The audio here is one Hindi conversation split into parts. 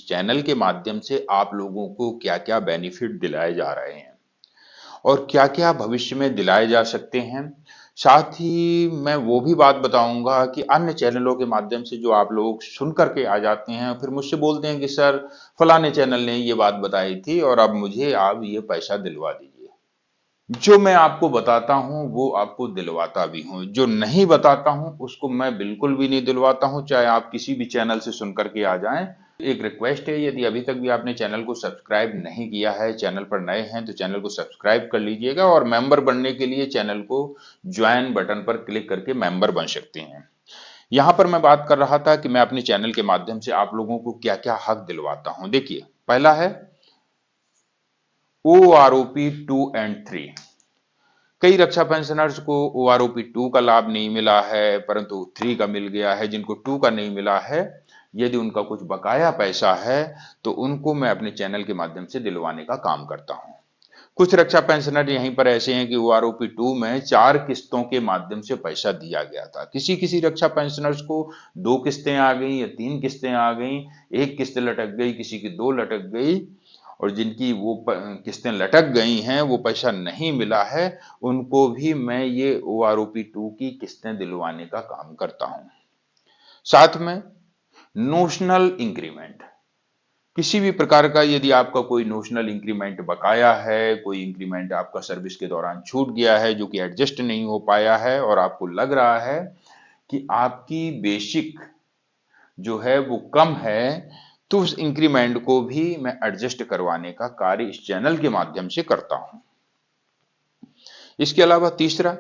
इस चैनल के माध्यम से आप लोगों को क्या-क्या बेनिफिट दिलाए जा रहे हैं और क्या-क्या भविष्य में दिलाए जा सकते हैं। साथ ही मैं वो भी बात बताऊँगा कि अन्य चैनलों के माध्यम से जो आप लोग सुन कर के आ जाते हैं, फिर मुझसे बोलते हैं कि सर फलाने चैनल ने ये बात बताई थी और अब मुझे आप ये पैसा दिलवा दीजिए। जो मैं आपको बताता हूँ वो आपको दिलवाता भी हूँ, जो नहीं बताता हूँ उसको मैं बिल्कुल भी नहीं दिलवाता हूँ, चाहे आप किसी भी चैनल से सुन करके आ जाएं। एक रिक्वेस्ट है, यदि अभी तक भी आपने चैनल को सब्सक्राइब नहीं किया है, चैनल पर नए हैं तो चैनल को सब्सक्राइब कर लीजिएगा और मेंबर बनने के लिए चैनल को ज्वाइन बटन पर क्लिक करके मेंबर बन सकते हैं। यहाँ पर मैं बात कर रहा था कि मैं अपने चैनल के माध्यम से आप लोगों को क्या क्या हक दिलवाता हूँ। देखिए, पहला है OROP 2 एंड 3। कई रक्षा पेंशनर्स को OROP 2 का लाभ नहीं मिला है, परंतु 3 का मिल गया है। जिनको 2 का नहीं मिला है, यदि उनका कुछ बकाया पैसा है तो उनको मैं अपने चैनल के माध्यम से दिलवाने का काम करता हूं। कुछ रक्षा पेंशनर यहीं पर ऐसे हैं कि OROP 2 में 4 किस्तों के माध्यम से पैसा दिया गया था। किसी किसी रक्षा पेंशनर्स को 2 किस्तें आ गई या 3 किस्तें आ गई, 1 किस्त लटक गई, किसी की 2 लटक गई, और जिनकी वो किस्तें लटक गई हैं, वो पैसा नहीं मिला है, उनको भी मैं ये OROP 2 की किस्तें दिलवाने का काम करता हूं। साथ में नोशनल इंक्रीमेंट, किसी भी प्रकार का यदि आपका कोई नोशनल इंक्रीमेंट बकाया है, कोई इंक्रीमेंट आपका सर्विस के दौरान छूट गया है जो कि एडजस्ट नहीं हो पाया है और आपको लग रहा है कि आपकी बेसिक जो है वो कम है, तो उस इंक्रीमेंट को भी मैं एडजस्ट करवाने का कार्य इस चैनल के माध्यम से करता हूं। इसके अलावा तीसरा,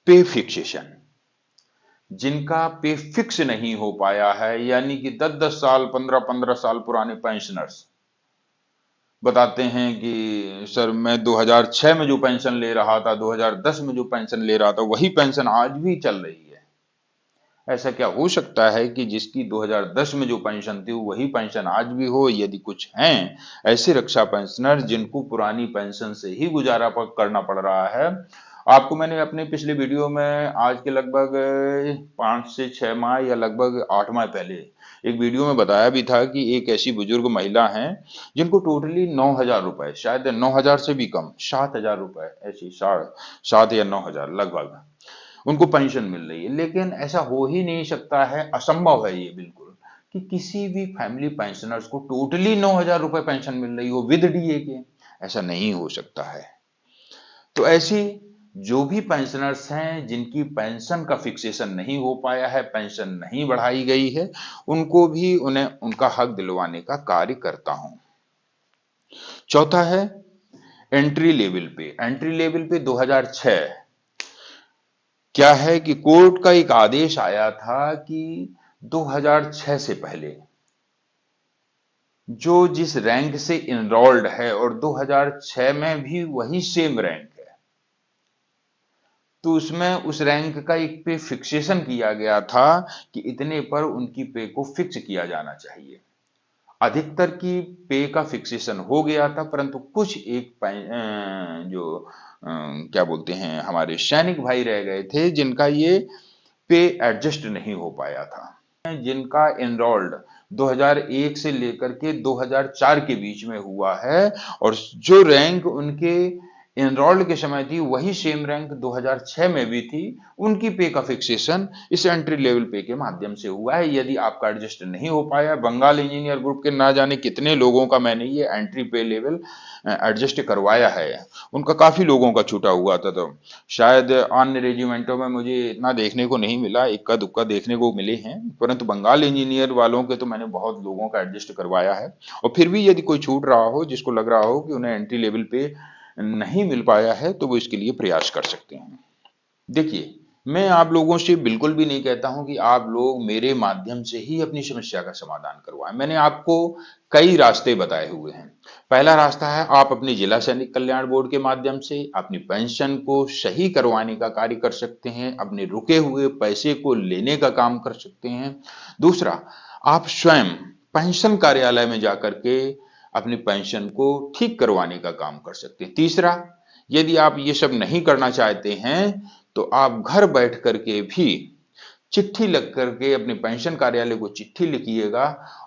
पे फिक्सेशन। जिनका पे फिक्स नहीं हो पाया है, यानी कि 10-10 साल 15-15 साल पुराने पेंशनर्स बताते हैं कि सर मैं 2006 में जो पेंशन ले रहा था, 2010 में जो पेंशन ले रहा था, वही पेंशन आज भी चल रही है। ऐसा क्या हो सकता है कि जिसकी 2010 में जो पेंशन थी वही पेंशन आज भी हो? यदि कुछ हैं ऐसे रक्षा पेंशनर जिनको पुरानी पेंशन से ही गुजारा करना पड़ रहा है, आपको मैंने अपने पिछले वीडियो में आज के लगभग 5 से 6 माह या लगभग 8 माह पहले एक वीडियो में बताया भी था कि एक ऐसी बुजुर्ग महिला हैं जिनको टोटली 9,000 रुपए, शायद 9,000 से भी कम, 7,000 रुपए, ऐसी 7 या 9,000 लगभग उनको पेंशन मिल रही है। लेकिन ऐसा हो ही नहीं सकता है, असंभव है ये बिल्कुल, कि किसी भी फैमिली पेंशनर्स को टोटली 9,000 रुपए पेंशन मिल रही हो विद डीए के। ऐसा नहीं हो सकता है। तो ऐसी जो भी पेंशनर्स हैं जिनकी पेंशन का फिक्सेशन नहीं हो पाया है, पेंशन नहीं बढ़ाई गई है, उनको भी उन्हें उनका हक दिलवाने का कार्य करता हूं। चौथा है एंट्री लेवल पे। एंट्री लेवल पे 2006 क्या है कि कोर्ट का एक आदेश आया था कि 2006 से पहले जो जिस रैंक से इनरोल्ड है और 2006 में भी वही सेम रैंक है, तो उसमें उस रैंक का एक पे फिक्सेशन किया गया था कि इतने पर उनकी पे को फिक्स किया जाना चाहिए। अधिकतर की पे का फिक्सेशन हो गया था, परंतु कुछ एक जो क्या बोलते हैं हमारे सैनिक भाई रह गए थे जिनका ये पे एडजस्ट नहीं हो पाया था, जिनका एनरोल्ड 2001 से लेकर के 2004 के बीच में हुआ है और जो रैंक उनके एनरोल्ड के समय थी वही सेम रैंक 2006 में भी थी, उनकी पे का फिक्सेशन इस एंट्री लेवल पे के माध्यम से हुआ है। यदि आपका एडजस्ट नहीं हो पाया, बंगाल इंजीनियर ग्रुप के ना जाने कितने लोगों का मैंने ये एंट्री पे लेवल एडजस्ट करवाया है, उनका काफी लोगों का छूटा हुआ था। तो शायद अन्य रेजिमेंटों में मुझे इतना देखने को नहीं मिला, इक्का दुक्का देखने को मिले हैं, परंतु बंगाल इंजीनियर वालों के तो मैंने बहुत लोगों का एडजस्ट करवाया है। और फिर भी यदि कोई छूट रहा हो, जिसको लग रहा हो कि उन्हें एंट्री लेवल पे नहीं मिल पाया है, तो वो इसके लिए प्रयास कर सकते हैं। देखिए, मैं आप लोगों से बिल्कुल भी नहीं कहता हूं कि आप लोग मेरे माध्यम से ही अपनी समस्या का समाधान करवाएं। मैंने आपको कई रास्ते बताए हुए हैं। पहला रास्ता है आप अपनी जिला सैनिक कल्याण बोर्ड के माध्यम से अपनी पेंशन को सही करवाने का कार्य कर सकते हैं, अपने रुके हुए पैसे को लेने का काम कर सकते हैं। दूसरा, आप स्वयं पेंशन कार्यालय में जाकर के अपनी पेंशन को ठीक करवाने का काम कर सकते हैं। तीसरा, यदि आप ये सब नहीं करना चाहते हैं तो आप घर बैठ करके भी चिट्ठी लिख करके अपने पेंशन कार्यालय को चिट्ठी लिखिएगा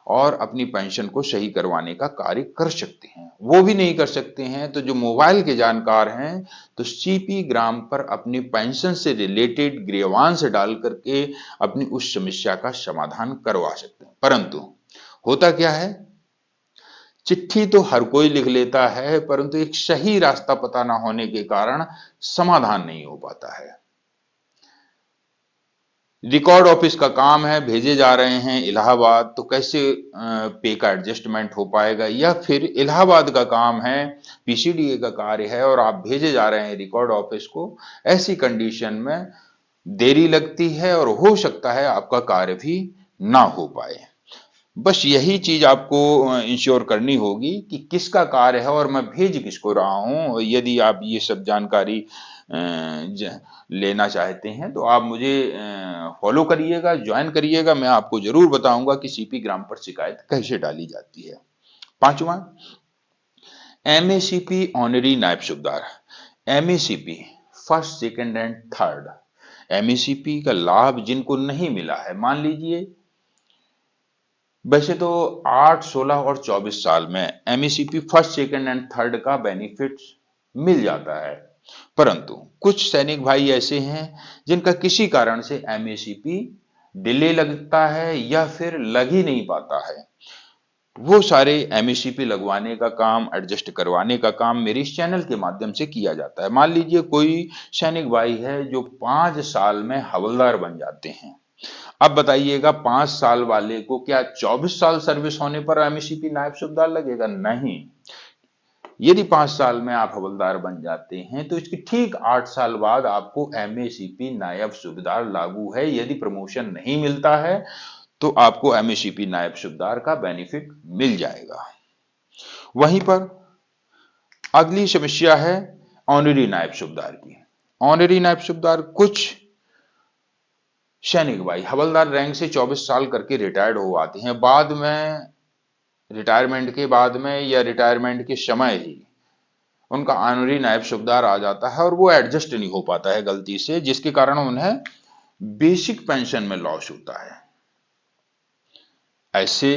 और अपनी पेंशन को सही करवाने का कार्य कर सकते हैं। वो भी नहीं कर सकते हैं तो जो मोबाइल के जानकार हैं तो सीपी ग्राम पर अपनी पेंशन से रिलेटेड ग्रीवांस डाल करके अपनी उस समस्या का समाधान करवा सकते हैं। परंतु होता क्या है, चिट्ठी तो हर कोई लिख लेता है परंतु एक सही रास्ता पता ना होने के कारण समाधान नहीं हो पाता है। रिकॉर्ड ऑफिस का काम है, भेजे जा रहे हैं इलाहाबाद, तो कैसे पे का एडजस्टमेंट हो पाएगा? या फिर इलाहाबाद का काम है, पीसीडीए का कार्य है और आप भेजे जा रहे हैं रिकॉर्ड ऑफिस को, ऐसी कंडीशन में देरी लगती है और हो सकता है आपका कार्य भी ना हो पाए। बस यही चीज आपको इंश्योर करनी होगी कि किसका कार्य है और मैं भेज किसको रहा हूं। यदि आप ये सब जानकारी लेना चाहते हैं तो आप मुझे फॉलो करिएगा, ज्वाइन करिएगा। मैं आपको जरूर बताऊंगा कि सीपी ग्राम पर शिकायत कैसे डाली जाती है। पांचवा, एमएसीपी ऑनरी नायब सूबेदार। MACP first, second and third, MACP का लाभ जिनको नहीं मिला है, मान लीजिए वैसे तो 8, 16 और 24 साल में MACP first, second and third का बेनिफिट मिल जाता है, परंतु कुछ सैनिक भाई ऐसे हैं जिनका किसी कारण से एमएसीपी डिले लगता है या फिर लग ही नहीं पाता है। वो सारे एमएसीपी लगवाने का काम, एडजस्ट करवाने का काम मेरे इस चैनल के माध्यम से किया जाता है। मान लीजिए कोई सैनिक भाई है जो 5 साल में हवलदार बन जाते हैं। अब बताइएगा 5 साल वाले को क्या 24 साल सर्विस होने पर एमएसीपी नायब सूबेदार लगेगा? नहीं। यदि 5 साल में आप हवलदार बन जाते हैं तो इसके ठीक 8 साल बाद आपको एमएसीपी नायब सूबेदार लागू है। यदि प्रमोशन नहीं मिलता है तो आपको एमएसीपी नायब सूबेदार का बेनिफिट मिल जाएगा। वहीं पर अगली समस्या है ऑनरी नायब सूबेदार की। ऑनरी नायब सूबेदार कुछ सैनिक भाई हवलदार रैंक से 24 साल करके रिटायर्ड हो आते हैं, बाद में रिटायरमेंट के बाद में या रिटायरमेंट के समय ही उनका ऑनरी नायब सूबेदार आ जाता है और वो एडजस्ट नहीं हो पाता है गलती से, जिसके कारण उन्हें बेसिक पेंशन में लॉस होता है। ऐसे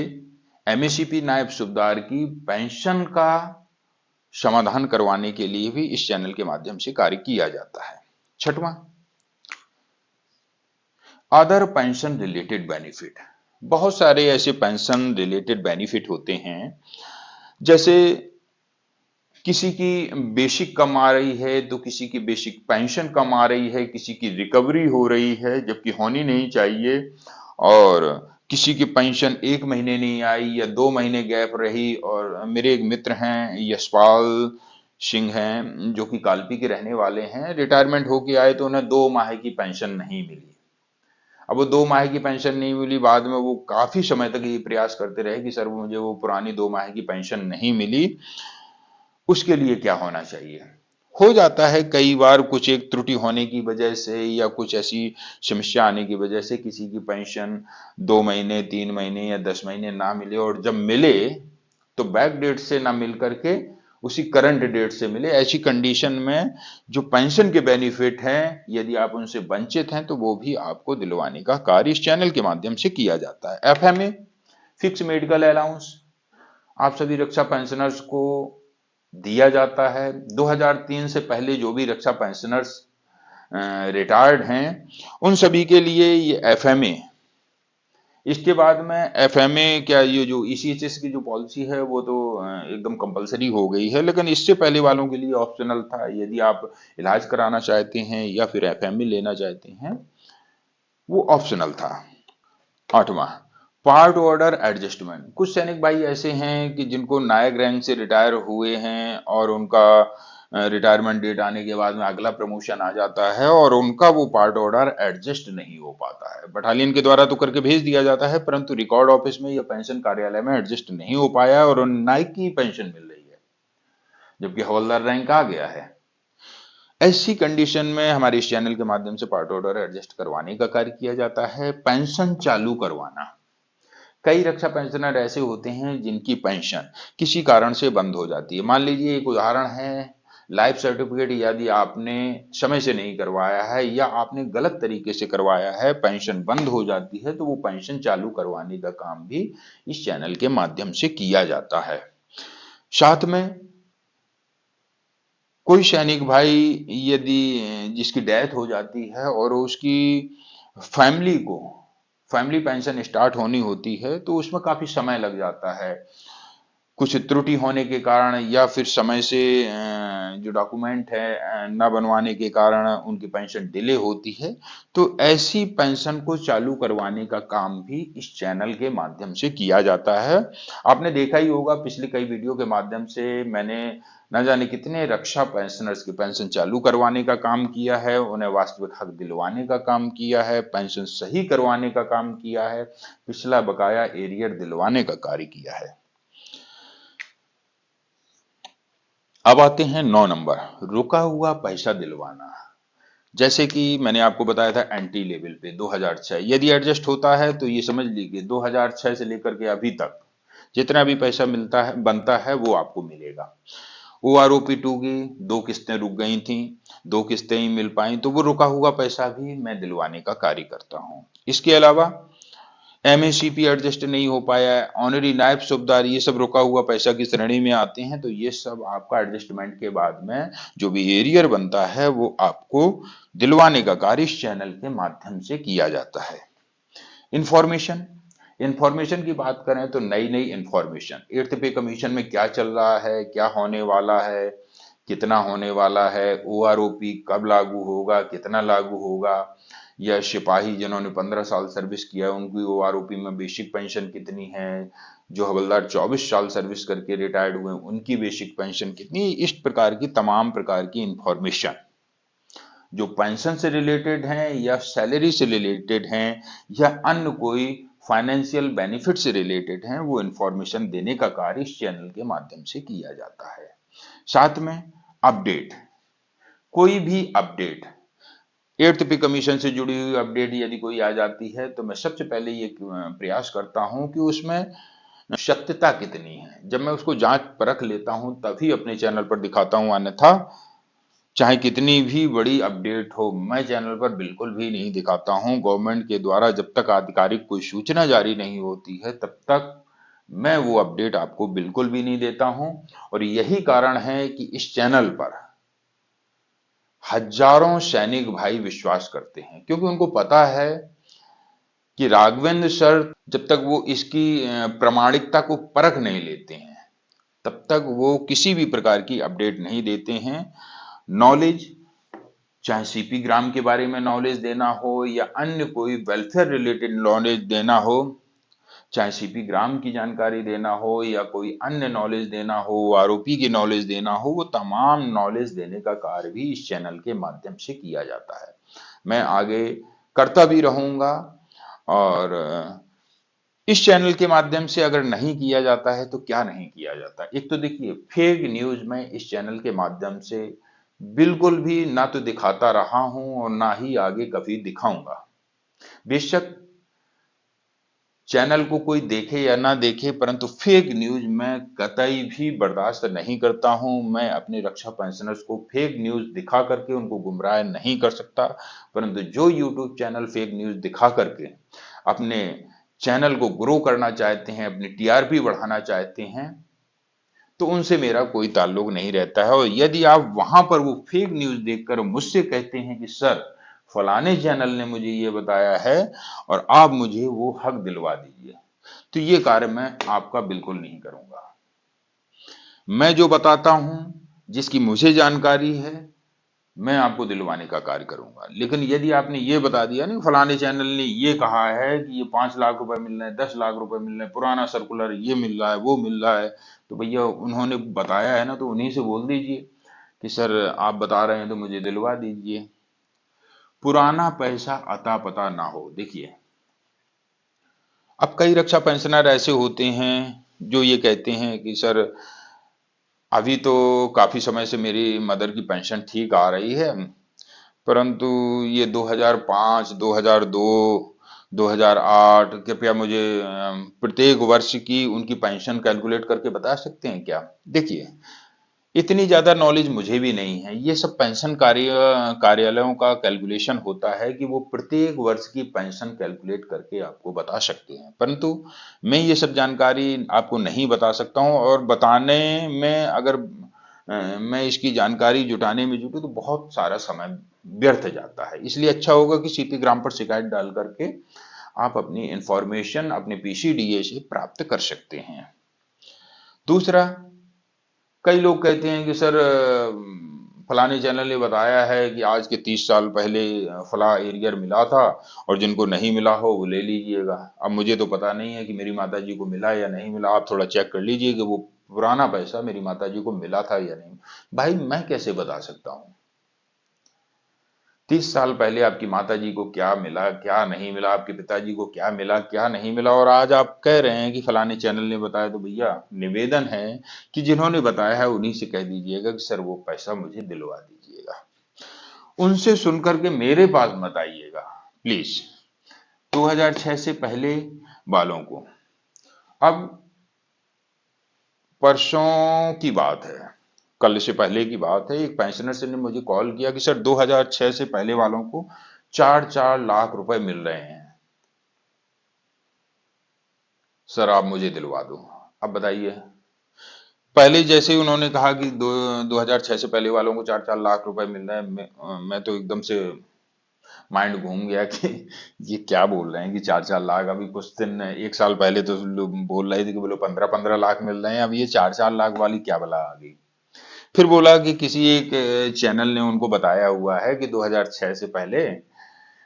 एमएसीपी नायब सूबेदार की पेंशन का समाधान करवाने के लिए भी इस चैनल के माध्यम से कार्य किया जाता है। छठवां, अदर पेंशन रिलेटेड बेनिफिट। बहुत सारे ऐसे पेंशन रिलेटेड बेनिफिट होते हैं, जैसे किसी की बेसिक कम आ रही है तो किसी की बेसिक पेंशन कम आ रही है, किसी की रिकवरी हो रही है जबकि होनी नहीं चाहिए, और किसी की पेंशन 1 महीने नहीं आई या 2 महीने गैप रही। और मेरे एक मित्र हैं यशपाल सिंह हैं जो कि कालपी के रहने वाले हैं, रिटायरमेंट होके आए तो उन्हें 2 माह की पेंशन नहीं मिली। अब वो 2 माह की पेंशन नहीं मिली, बाद में वो काफी समय तक ये प्रयास करते रहे कि सर मुझे वो पुरानी 2 माह की पेंशन नहीं मिली, उसके लिए क्या होना चाहिए। हो जाता है कई बार कुछ एक त्रुटि होने की वजह से या कुछ ऐसी समस्या आने की वजह से किसी की पेंशन 2 महीने, 3 महीने या 10 महीने ना मिले, और जब मिले तो बैक डेट से ना मिल करके उसी करंट डेट से मिले। ऐसी कंडीशन में जो पेंशन के बेनिफिट हैं यदि आप उनसे वंचित हैं तो वो भी आपको दिलवाने का कार्य इस चैनल के माध्यम से किया जाता है। एफएमए, फिक्स मेडिकल अलाउंस, आप सभी रक्षा पेंशनर्स को दिया जाता है। 2003 से पहले जो भी रक्षा पेंशनर्स रिटायर्ड हैं उन सभी के लिए ये एफएमए, इसके बाद में एफएमए क्या, ये जो ईसीएचएस की जो पॉलिसी है वो तो एकदम कंपलसरी हो गई है, लेकिन इससे पहले वालों के लिए ऑप्शनल था। यदि आप इलाज कराना चाहते हैं या फिर एफएमए लेना चाहते हैं वो ऑप्शनल था। 8वां, पार्ट ऑर्डर एडजस्टमेंट। कुछ सैनिक भाई ऐसे हैं कि जिनको नायक रैंक से रिटायर हुए हैं और उनका रिटायरमेंट डेट आने के बाद में अगला प्रमोशन आ जाता है और उनका वो पार्ट ऑर्डर एडजस्ट नहीं हो पाता है। बटालियन के द्वारा तो करके भेज दिया जाता है परंतु रिकॉर्ड ऑफिस में या पेंशन कार्यालय में एडजस्ट नहीं हो पाया और उन नायक की पेंशन मिल रही है जबकि हवलदार रैंक आ गया है। ऐसी कंडीशन में हमारे इस चैनल के माध्यम से पार्ट ऑर्डर एडजस्ट करवाने का कार्य किया जाता है। पेंशन चालू करवाना, कई रक्षा पेंशनर ऐसे होते हैं जिनकी पेंशन किसी कारण से बंद हो जाती है। मान लीजिए एक उदाहरण है लाइफ सर्टिफिकेट यदि आपने समय से नहीं करवाया है या आपने गलत तरीके से करवाया है, पेंशन बंद हो जाती है, तो वो पेंशन चालू करवाने का काम भी इस चैनल के माध्यम से किया जाता है। साथ में कोई सैनिक भाई यदि जिसकी डेथ हो जाती है और उसकी फैमिली को फैमिली पेंशन स्टार्ट होनी होती है, तो उसमें काफी समय लग जाता है, कुछ त्रुटि होने के कारण या फिर समय से जो डॉक्यूमेंट है न बनवाने के कारण उनकी पेंशन डिले होती है। तो ऐसी पेंशन को चालू करवाने का काम भी इस चैनल के माध्यम से किया जाता है। आपने देखा ही होगा, पिछली कई वीडियो के माध्यम से मैंने न जाने कितने रक्षा पेंशनर्स की पेंशन चालू करवाने का काम किया है, उन्हें वास्तविक हक दिलवाने का काम किया है, पेंशन सही करवाने का काम किया है, पिछला बकाया एरियर दिलवाने का कार्य किया है। अब आते हैं 9 नंबर, रुका हुआ पैसा दिलवाना। जैसे कि मैंने आपको बताया था एंटी लेवल पे 2006, यदि एडजस्ट होता है तो ये समझ लीजिए 2006 से लेकर के अभी तक जितना भी पैसा मिलता है बनता है वो आपको मिलेगा। OROP 2 की 2 किस्तें रुक गई थी, 2 किस्तें ही मिल पाई, तो वो रुका हुआ पैसा भी मैं दिलवाने का कार्य करता हूँ। इसके अलावा MACP एडजस्ट नहीं हो पाया है, ऑनरी नायब सूबेदार, ये सब रुका हुआ पैसा की श्रेणी में आते हैं, तो ये सब आपका एडजस्टमेंट के बाद में जो भी एरियर बनता है वो आपको दिलवाने का कार्य इस चैनल के माध्यम से किया जाता है। इंफॉर्मेशन इंफॉर्मेशन की बात करें तो नई नई इंफॉर्मेशन 8th पे कमीशन में क्या चल रहा है, क्या होने वाला है, कितना होने वाला है, OROP कब लागू होगा, कितना लागू होगा, या सिपाही जिन्होंने 15 साल सर्विस किया उनकी OROP में बेसिक पेंशन कितनी है, जो हवलदार 24 साल सर्विस करके रिटायर्ड हुए उनकी बेसिक पेंशन कितनी, इस प्रकार की तमाम प्रकार की इंफॉर्मेशन जो पेंशन से रिलेटेड हैं या सैलरी से रिलेटेड हैं या अन्य कोई फाइनेंशियल बेनिफिट से रिलेटेड हैं, वो इंफॉर्मेशन देने का कार्य इस चैनल के माध्यम से किया जाता है। साथ में अपडेट, कोई भी अपडेट 8th पे कमीशन से जुड़ी हुई अपडेट यदि कोई आ जाती है तो मैं सबसे पहले ये प्रयास करता हूं कि उसमें सत्यता कितनी है। जब मैं उसको जांच परख लेता हूं तभी अपने चैनल पर दिखाता हूं, अन्यथा चाहे कितनी भी बड़ी अपडेट हो मैं चैनल पर बिल्कुल भी नहीं दिखाता हूं। गवर्नमेंट के द्वारा जब तक आधिकारिक कोई सूचना जारी नहीं होती है तब तक मैं वो अपडेट आपको बिल्कुल भी नहीं देता हूं। और यही कारण है कि इस चैनल पर हजारों सैनिक भाई विश्वास करते हैं, क्योंकि उनको पता है कि राघवेंद्र सर जब तक वो इसकी प्रामाणिकता को परख नहीं लेते हैं तब तक वो किसी भी प्रकार की अपडेट नहीं देते हैं। नॉलेज, चाहे CP ग्राम के बारे में नॉलेज देना हो या अन्य कोई वेलफेयर रिलेटेड नॉलेज देना हो, चाहे CP ग्राम की जानकारी देना हो या कोई अन्य नॉलेज देना हो, आरोपी की नॉलेज देना हो, वो तमाम नॉलेज देने का कार्य भी इस चैनल के माध्यम से किया जाता है। मैं आगे करता भी रहूंगा। और इस चैनल के माध्यम से अगर नहीं किया जाता है तो क्या नहीं किया जाता। एक तो देखिए फेक न्यूज में इस चैनल के माध्यम से बिल्कुल भी ना तो दिखाता रहा हूं और ना ही आगे कभी दिखाऊंगा। बेशक चैनल को कोई देखे या ना देखे, परंतु फेक न्यूज मैं कतई भी बर्दाश्त नहीं करता हूं। मैं अपने रक्षा पेंशनर्स को फेक न्यूज दिखा करके उनको गुमराह नहीं कर सकता, परंतु जो यूट्यूब चैनल फेक न्यूज दिखा करके अपने चैनल को ग्रो करना चाहते हैं, अपनी TRP बढ़ाना चाहते हैं, तो उनसे मेरा कोई ताल्लुक नहीं रहता है। और यदि आप वहां पर वो फेक न्यूज देखकर मुझसे कहते हैं कि सर फलाने चैनल ने मुझे ये बताया है और आप मुझे वो हक दिलवा दीजिए, तो ये कार्य मैं आपका बिल्कुल नहीं करूंगा। मैं जो बताता हूं, जिसकी मुझे जानकारी है, मैं आपको दिलवाने का कार्य करूंगा। लेकिन यदि आपने ये बता दिया नहीं फलाने चैनल ने ये कहा है कि ये 5 लाख रुपए मिल रहे हैं, 10 लाख रुपए मिल रहे हैं, पुराना सर्कुलर ये मिल रहा है, वो मिल रहा है, तो भैया उन्होंने बताया है ना, तो उन्हीं से बोल दीजिए कि सर आप बता रहे हैं तो मुझे दिलवा दीजिए। पुराना पैसा अता पता ना हो। देखिए अब कई रक्षा पेंशनर ऐसे होते हैं जो ये कहते हैं कि सर अभी तो काफी समय से मेरी मदर की पेंशन ठीक आ रही है, परंतु ये 2005, 2002, 2008 कृपया मुझे प्रत्येक वर्ष की उनकी पेंशन कैलकुलेट करके बता सकते हैं क्या। देखिए इतनी ज्यादा नॉलेज मुझे भी नहीं है। ये सब पेंशन कार्यालयों का कैलकुलेशन होता है कि वो प्रत्येक वर्ष की पेंशन कैलकुलेट करके आपको बता सकते हैं, परंतु मैं ये सब जानकारी आपको नहीं बता सकता हूँ। और बताने में अगर मैं इसकी जानकारी जुटाने में जुटूं तो बहुत सारा समय व्यर्थ जाता है। इसलिए अच्छा होगा कि सीपी ग्राम पर शिकायत डाल करके आप अपनी इंफॉर्मेशन अपने पीसीडीए से प्राप्त कर सकते हैं। दूसरा, कई लोग कहते हैं कि सर फलाने चैनल ने बताया है कि आज के 30 साल पहले फला एरियर मिला था और जिनको नहीं मिला हो वो ले लीजिएगा। अब मुझे तो पता नहीं है कि मेरी माता जी को मिला या नहीं मिला, आप थोड़ा चेक कर लीजिए कि वो पुराना पैसा मेरी माता जी को मिला था या नहीं। भाई मैं कैसे बता सकता हूँ 30 साल पहले आपकी माताजी को क्या मिला क्या नहीं मिला, आपके पिताजी को क्या मिला क्या नहीं मिला, और आज आप कह रहे हैं कि फलाने चैनल ने बताया। तो भैया निवेदन है कि जिन्होंने बताया है उन्हीं से कह दीजिएगा कि सर वो पैसा मुझे दिलवा दीजिएगा, उनसे सुनकर के मेरे पास मत आइएगा प्लीज। 2006 से पहले वालों को, अब परसों की बात है, कल से पहले की बात है, एक पेंशनर से ने मुझे कॉल किया कि सर 2006 से पहले वालों को 4-4 लाख रुपए मिल रहे हैं, सर आप मुझे दिलवा दो। अब बताइए, पहले जैसे ही उन्होंने कहा कि 2006 से पहले वालों को 4-4 लाख रुपए मिल रहे हैं, मैं तो एकदम से माइंड घूम गया कि ये क्या बोल रहे हैं कि 4-4 लाख। अभी कुछ दिन 1 साल पहले तो लोग बोल रहे थे कि बोलो 15-15 लाख मिल रहे हैं, अब ये 4-4 लाख वाली क्या बला आ गई। फिर बोला कि किसी एक चैनल ने उनको बताया हुआ है कि 2006 से पहले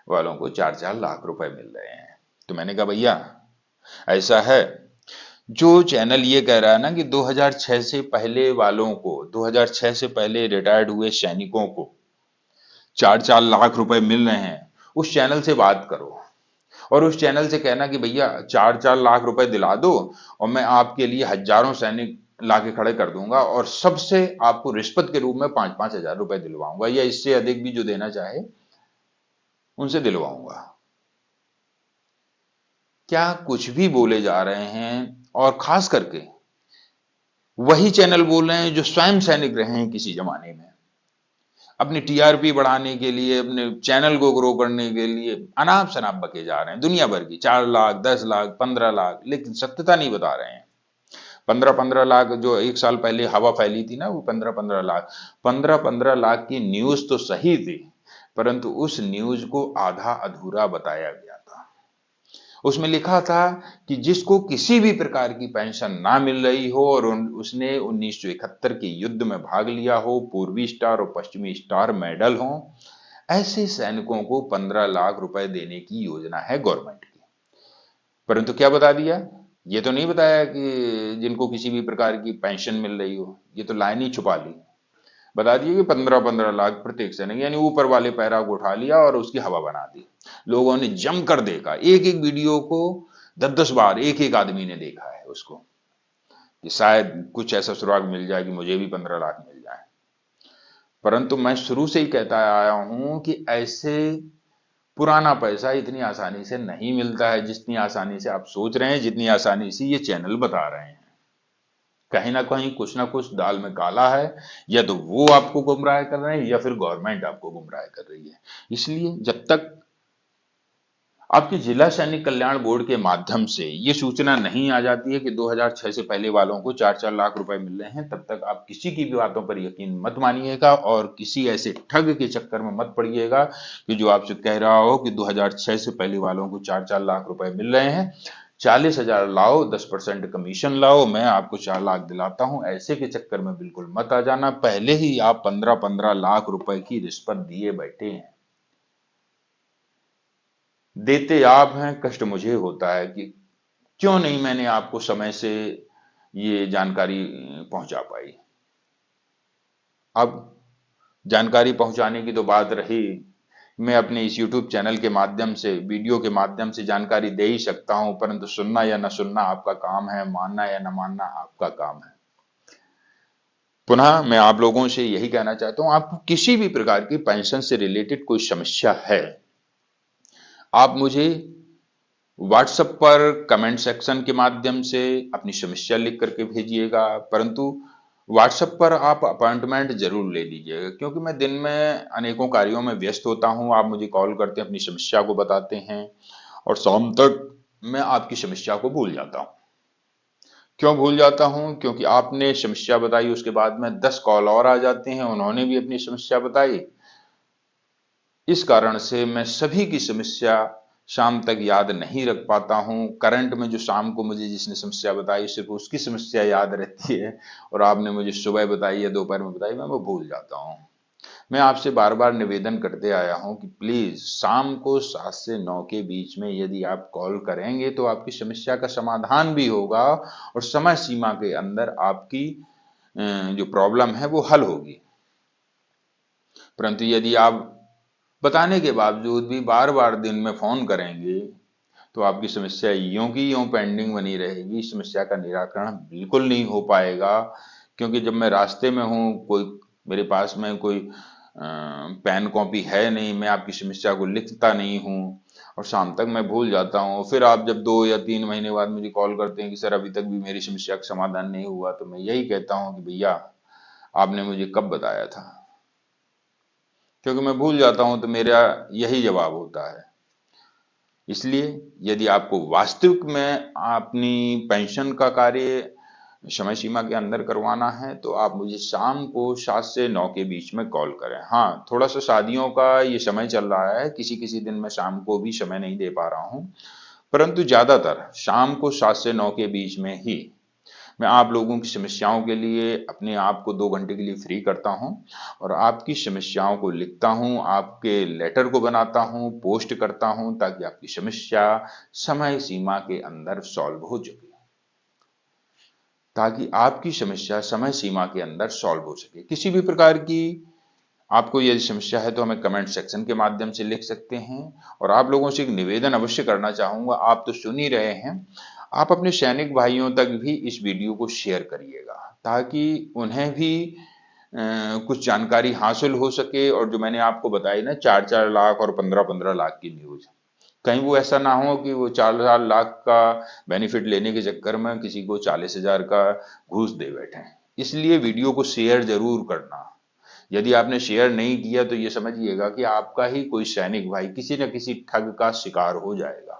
वालों को 4-4 लाख रुपए मिल रहे हैं। तो मैंने कहा भैया ऐसा है, जो चैनल ये कह रहा है ना कि 2006 से पहले वालों को, 2006 से पहले रिटायर्ड हुए सैनिकों को 4-4 लाख रुपए मिल रहे हैं, उस चैनल से बात करो और उस चैनल से कहना कि भैया 4-4 लाख रुपए दिला दो और मैं आपके लिए हजारों सैनिक लाके खड़े कर दूंगा और सबसे आपको रिश्वत के रूप में 5-5 हजार रुपए दिलवाऊंगा या इससे अधिक भी जो देना चाहे उनसे दिलवाऊंगा। क्या कुछ भी बोले जा रहे हैं, और खास करके वही चैनल बोल रहे हैं जो स्वयं सैनिक रहे हैं किसी जमाने में, अपनी टीआरपी बढ़ाने के लिए, अपने चैनल को ग्रो करने के लिए अनाप शनाप बके जा रहे हैं दुनिया भर की, 4 लाख 10 लाख 15 लाख, लेकिन सत्यता नहीं बता रहे हैं। 15-15 लाख जो 1 साल पहले हवा फैली थी ना, वो 15-15 लाख, 15-15 लाख की न्यूज तो सही थी, परंतु उस न्यूज को आधा अधूरा बताया गया था। उसमें लिखा था कि जिसको किसी भी प्रकार की पेंशन ना मिल रही हो और उसने 1971 के युद्ध में भाग लिया हो, पूर्वी स्टार और पश्चिमी स्टार मेडल हो, ऐसे सैनिकों को 15 लाख रुपए देने की योजना है गवर्नमेंट की। परंतु क्या बता दिया, ये तो नहीं बताया कि जिनको किसी भी प्रकार की पेंशन मिल रही हो, ये तो लाइन ही छुपा ली। बता दिए कि 15-15 लाख प्रत्येक सैनिक, यानी ऊपर वाले पैरा को उठा लिया और उसकी हवा बना दी। लोगों ने जमकर देखा, एक एक वीडियो को 10-10 बार एक एक आदमी ने देखा है उसको, कि शायद कुछ ऐसा सुराग मिल जाए कि मुझे भी 15 लाख मिल जाए। परंतु मैं शुरू से ही कहता आया हूं कि ऐसे पुराना पैसा इतनी आसानी से नहीं मिलता है जितनी आसानी से आप सोच रहे हैं, जितनी आसानी से ये चैनल बता रहे हैं। कहीं ना कुछ दाल में काला है, या तो वो आपको गुमराह कर रहे हैं या फिर गवर्नमेंट आपको गुमराह कर रही है। इसलिए जब तक आपके जिला सैनिक कल्याण बोर्ड के माध्यम से ये सूचना नहीं आ जाती है कि 2006 से पहले वालों को 4-4 लाख रुपए मिल रहे हैं, तब तक आप किसी की भी बातों पर यकीन मत मानिएगा और किसी ऐसे ठग के चक्कर में मत पड़िएगा कि जो आपसे कह रहा हो कि 2006 से पहले वालों को 4-4 लाख रुपए मिल रहे हैं, 40,000 लाओ, 10% कमीशन लाओ, मैं आपको 4 लाख दिलाता हूं, ऐसे के चक्कर में बिल्कुल मत आ जाना। पहले ही आप 15-15 लाख रुपए की रिश्वत दिए बैठे हैं। देते आप हैं, कष्ट मुझे होता है कि क्यों नहीं मैंने आपको समय से ये जानकारी पहुंचा पाई। अब जानकारी पहुंचाने की तो बात रही, मैं अपने इस YouTube चैनल के माध्यम से, वीडियो के माध्यम से जानकारी दे ही सकता हूं, परंतु सुनना या न सुनना आपका काम है, मानना या न मानना आपका काम है। पुनः मैं आप लोगों से यही कहना चाहता हूं, आपको किसी भी प्रकार की पेंशन से रिलेटेड कोई समस्या है, आप मुझे व्हाट्सएप पर कमेंट सेक्शन के माध्यम से अपनी समस्या लिख करके भेजिएगा। परंतु व्हाट्सएप पर आप अपॉइंटमेंट जरूर ले लीजिएगा, क्योंकि मैं दिन में अनेकों कार्यों में व्यस्त होता हूं। आप मुझे कॉल करते हैं, अपनी समस्या को बताते हैं और शाम तक मैं आपकी समस्या को भूल जाता हूं। क्यों भूल जाता हूं? क्योंकि आपने समस्या बताई, उसके बाद में 10 कॉल और आ जाते हैं, उन्होंने भी अपनी समस्या बताई। इस कारण से मैं सभी की समस्या शाम तक याद नहीं रख पाता हूं। करंट में जो शाम को मुझे जिसने समस्या बताई सिर्फ उसकी समस्या याद रहती है, और आपने मुझे सुबह बताई या दोपहर में बताई, मैं वो भूल जाता हूं। मैं आपसे बार बार निवेदन करते आया हूं कि प्लीज शाम को 7 से 9 के बीच में यदि आप कॉल करेंगे तो आपकी समस्या का समाधान भी होगा और समय सीमा के अंदर आपकी जो प्रॉब्लम है वो हल होगी। परंतु यदि आप बताने के बावजूद भी बार बार दिन में फोन करेंगे तो आपकी समस्या यूं की यूं पेंडिंग बनी रहेगी, समस्या का निराकरण बिल्कुल नहीं हो पाएगा। क्योंकि जब मैं रास्ते में हूं, कोई मेरे पास में कोई पेन कॉपी है नहीं, मैं आपकी समस्या को लिखता नहीं हूं और शाम तक मैं भूल जाता हूं। फिर आप जब 2 या 3 महीने बाद मुझे कॉल करते हैं कि सर अभी तक भी मेरी समस्या का समाधान नहीं हुआ, तो मैं यही कहता हूं कि भैया आपने मुझे कब बताया था, क्योंकि मैं भूल जाता हूं। तो मेरा यही जवाब होता है। इसलिए यदि आपको वास्तविक में अपनी पेंशन का कार्य समय सीमा के अंदर करवाना है तो आप मुझे शाम को 7 से 9 के बीच में कॉल करें। हाँ, थोड़ा सा शादियों का ये समय चल रहा है, किसी किसी दिन मैं शाम को भी समय नहीं दे पा रहा हूँ, परंतु ज्यादातर शाम को 7 से 9 के बीच में ही मैं आप लोगों की समस्याओं के लिए अपने आप को 2 घंटे के लिए फ्री करता हूं और आपकी समस्याओं को लिखता हूं, आपके लेटर को बनाता हूं, पोस्ट करता हूं, ताकि आपकी समस्या समय सीमा के अंदर सॉल्व हो सके, ताकि आपकी समस्या समय सीमा के अंदर सॉल्व हो सके। किसी भी प्रकार की आपको यदि समस्या है तो हमें कमेंट सेक्शन के माध्यम से लिख सकते हैं। और आप लोगों से एक निवेदन अवश्य करना चाहूंगा, आप तो सुन ही रहे हैं, आप अपने सैनिक भाइयों तक भी इस वीडियो को शेयर करिएगा, ताकि उन्हें भी कुछ जानकारी हासिल हो सके। और जो मैंने आपको बताई ना 4-4 लाख और 15-15 लाख की न्यूज, कहीं वो ऐसा ना हो कि वो 4 लाख का बेनिफिट लेने के चक्कर में किसी को 40,000 का घूस दे बैठे। इसलिए वीडियो को शेयर जरूर करना। यदि आपने शेयर नहीं किया तो ये समझिएगा कि आपका ही कोई सैनिक भाई किसी न किसी ठग का शिकार हो जाएगा।